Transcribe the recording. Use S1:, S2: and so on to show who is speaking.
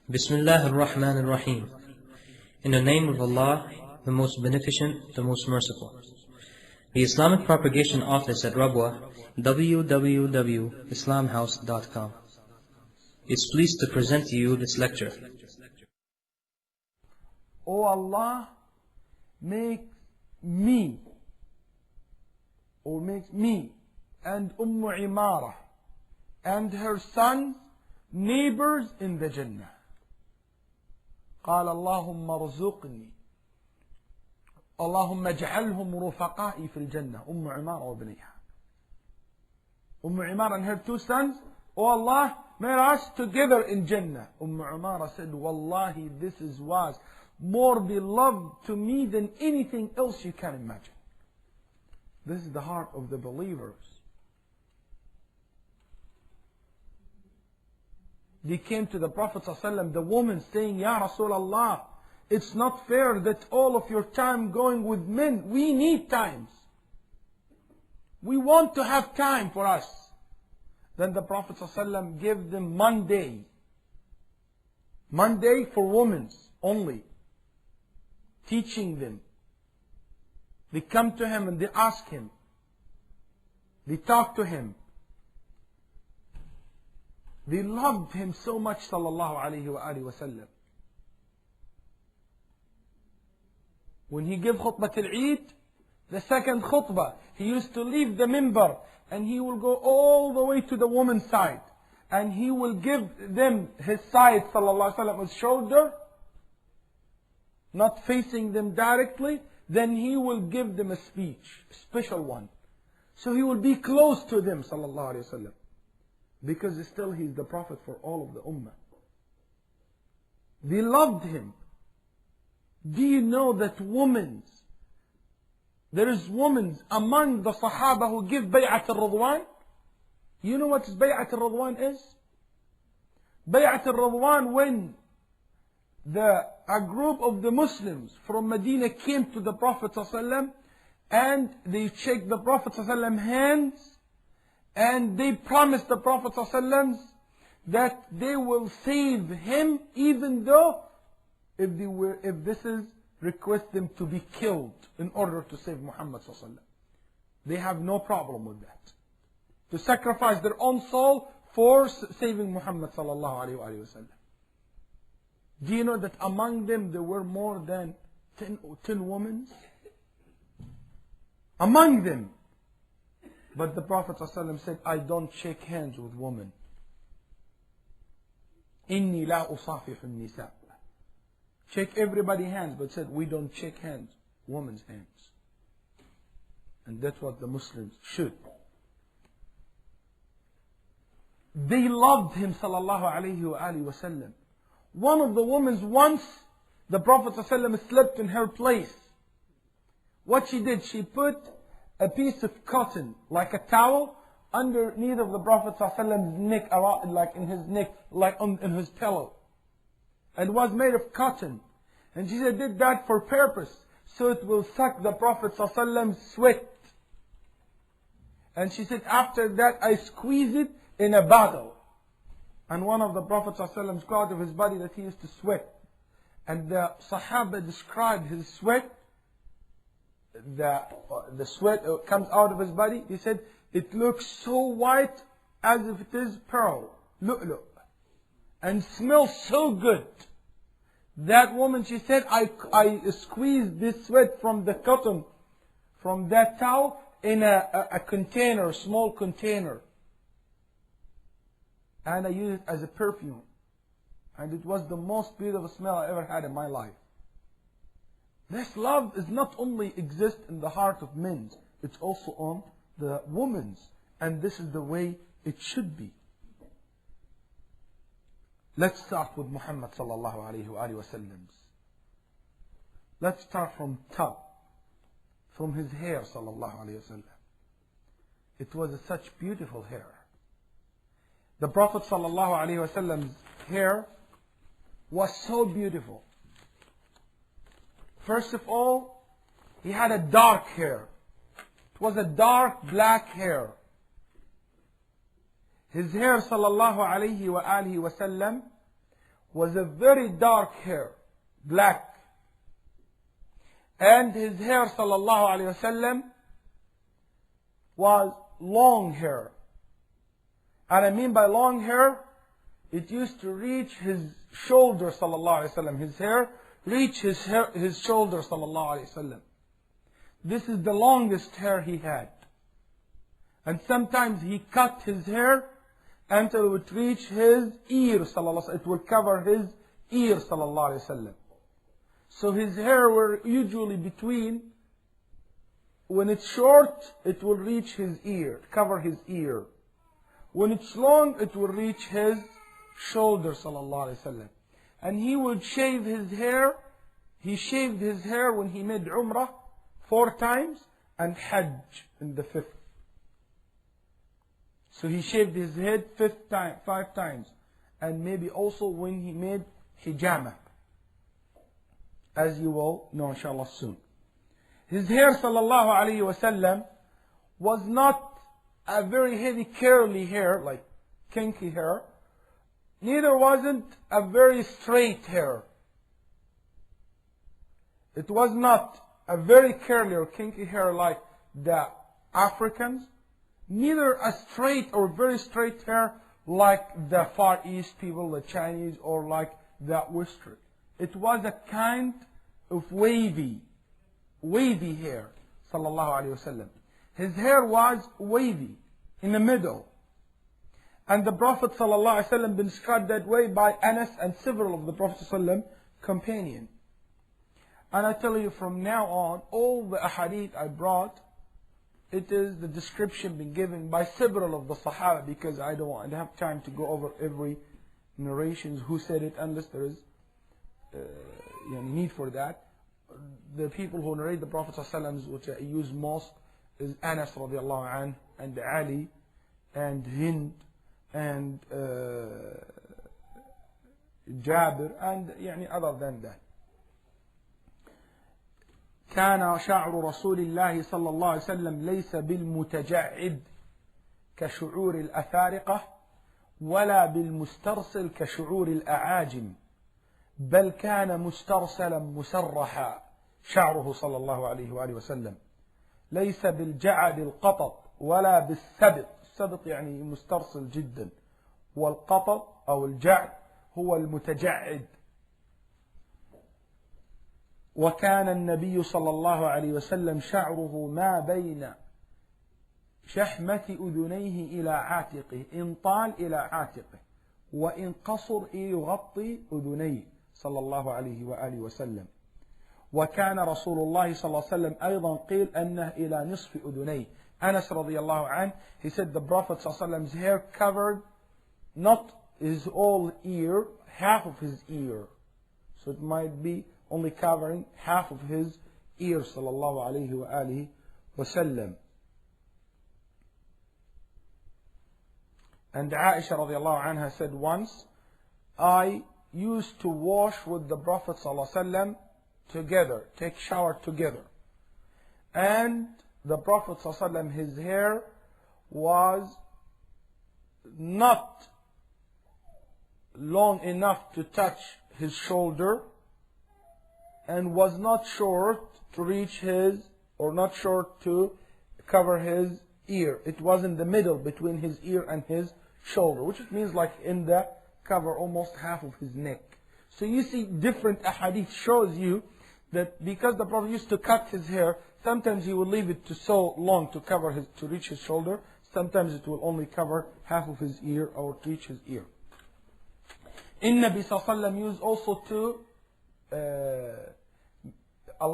S1: Bismillah ar-Rahman ar-Rahim. In the name of Allah, the most beneficent, the most merciful. The Islamic Propagation Office at Rabwa, www.islamhouse.com, is pleased to present to you this lecture.
S2: O Allah, make me and Imara and her sons neighbors in the Jannah. قال اللهم ارزقني اللهم اجعلهم رفقائي في الجنة. عمارة وبنيها. عمارة and her two sons, O Allah, make us together in Jannah. Umara said, Wallahi, this was more beloved to me than anything else you can imagine. This is the heart of the believers. They came to the Prophet ﷺ, the woman saying, Ya Rasulullah, it's not fair that all of your time going with men. We need times. We want to have time for us. Then the Prophet ﷺ gave them Monday. Monday for women only. Teaching them. They come to him and they ask him. They talk to him. They loved him so much, sallallahu alayhi wa sallam. When he gave khutbah al-Eid, the second khutbah, he used to leave the minbar and he will go all the way to the woman's side. And he will give them his side, sallallahu alayhi wa sallam, his shoulder, not facing them directly. Then he will give them a speech, a special one. So he will be close to them, sallallahu alayhi wa sallam. Because still he's the Prophet for all of the Ummah. They loved him. Do you know that there is women among the Sahaba who give Bay'at al-Ridwan? You know what Bay'at al-Ridwan is? Bay'at al-Ridwan, when a group of the Muslims from Medina came to the Prophet ﷺ and they shook the Prophet ﷺ's hands. And they promised the Prophet ﷺ that they will save him, even though if this is request them to be killed in order to save Muhammad ﷺ. They have no problem with that. To sacrifice their own soul for saving Muhammad ﷺ. Do you know that among them there were more than 10 women? Among them. But the Prophet ﷺ said, I don't shake hands with women. Inni la usafihu nisa. Shake everybody's hands, but said, we don't shake hands, women's hands. And that's what the Muslims should. They loved him, sallallahu alayhi wa alihi wa sallam. One of the women once, the Prophet ﷺ slept in her place. What she did, she put a piece of cotton, like a towel, underneath of the Prophet ﷺ's neck, like in his neck, like in his pillow. It was made of cotton. And she said, did that for purpose, so it will suck the Prophet ﷺ's sweat. And she said, after that I squeeze it in a bottle. And one of the Prophet ﷺ's part of his body that he used to sweat. And the Sahaba described his sweat. The sweat comes out of his body. He said, it looks so white as if it is pearl, lu'lu', and smells so good. That woman, she said, I squeezed this sweat from the cotton, from that towel, in a container, a small container. And I used it as a perfume. And it was the most beautiful smell I ever had in my life. This love is not only exist in the heart of men, it's also on the women's. And this is the way it should be. Let's start with Muhammad sallallahu alayhi wa sallam. Let's start from top, from his hair sallallahu alayhi wa sallam. It was such beautiful hair. The Prophet sallallahu alayhi wa sallam's hair was so beautiful. First of all, he had a dark hair. It was a dark black hair. His hair, sallallahu alayhi wa alihi wa sallam, was a very dark hair, black. And his hair, sallallahu alayhi wasallam, was long hair. And I mean by long hair, it used to reach his shoulder, sallallahu alayhi wasallam. His hair reached his shoulder, sallallahu alayhi wasallam. This is the longest hair he had. And sometimes he cut his hair until it would reach his ear, sallallahu alayhi wasallam. It would cover his ear, sallallahu alayhi wasallam. So his hair were usually between, when it's short, it will reach his ear, cover his ear. When it's long, it will reach his shoulder, sallallahu alayhi wasallam. And he would shave his hair. He shaved his hair when he made Umrah 4 times and Hajj in the 5th. So he shaved his head 5 times. And maybe also when he made Hijama, as you will know inshallah soon. His hair, sallallahu alayhi wasallam, was not a very heavy curly hair, like kinky hair. Neither wasn't a very straight hair. It was not a very curly or kinky hair like the Africans. Neither a straight or very straight hair like the Far East people, the Chinese, or like the Western. It was a kind of wavy hair, sallallahu alayhi wasallam. His hair was wavy in the middle. And the Prophet sallallahu alayhi wasallam been described that way by Anas and several of the Prophet sallallahu companions. And I tell you from now on, all the ahadith I brought, it is the description been given by several of the Sahaba, because I don't have time to go over every narrations who said it, unless there is need for that. The people who narrate the Prophet ﷺ, which I use most, is Anas radiallahu anhu, and Ali, and Hind, and Jabir, and other than that. كان شعر رسول الله صلى الله عليه وسلم ليس بالمتجعد كشعور الأفارقة ولا بالمسترسل كشعور الأعاجم، بل كان مسترسلا مسرحا شعره صلى الله عليه وآله وسلم، ليس بالجعد القطط ولا بالسبط. السبط يعني مسترسل جدا، والقطط أو الجعد هو المتجعد. وكان النبي صلى الله عليه وسلم شعره ما بين شحمة أذنيه إلى عاتقه، إن طال إلى عاتقه، وإن قصر يغطي أذنيه صلى الله عليه وآله وسلم. وكان رسول الله صلى الله عليه وسلم أيضا قيل أنه إلى نصف أذنيه. Anas radiallahu anhu, he said the Prophet صلى الله عليه وسلم's hair covered not his whole ear, half of his ear. So it might be only covering half of his ear, sallallahu alayhi wa alihi wasallam. And Aisha radiallahu anha said once, I used to wash with the Prophet sallallahu alayhi wa sallam together, take shower together. And the Prophet sallallahu alayhi wa sallam, his hair was not long enough to touch his shoulder, and was not short to reach his, or not short to cover his ear. It was in the middle between his ear and his shoulder, which means like in the cover almost half of his neck. So you see different ahadith shows you that because the Prophet used to cut his hair, sometimes he would leave it to so long to cover his, to reach his shoulder. Sometimes it will only cover half of his ear or to reach his ear. In Nabi sallallahu alaihi wasallam used also to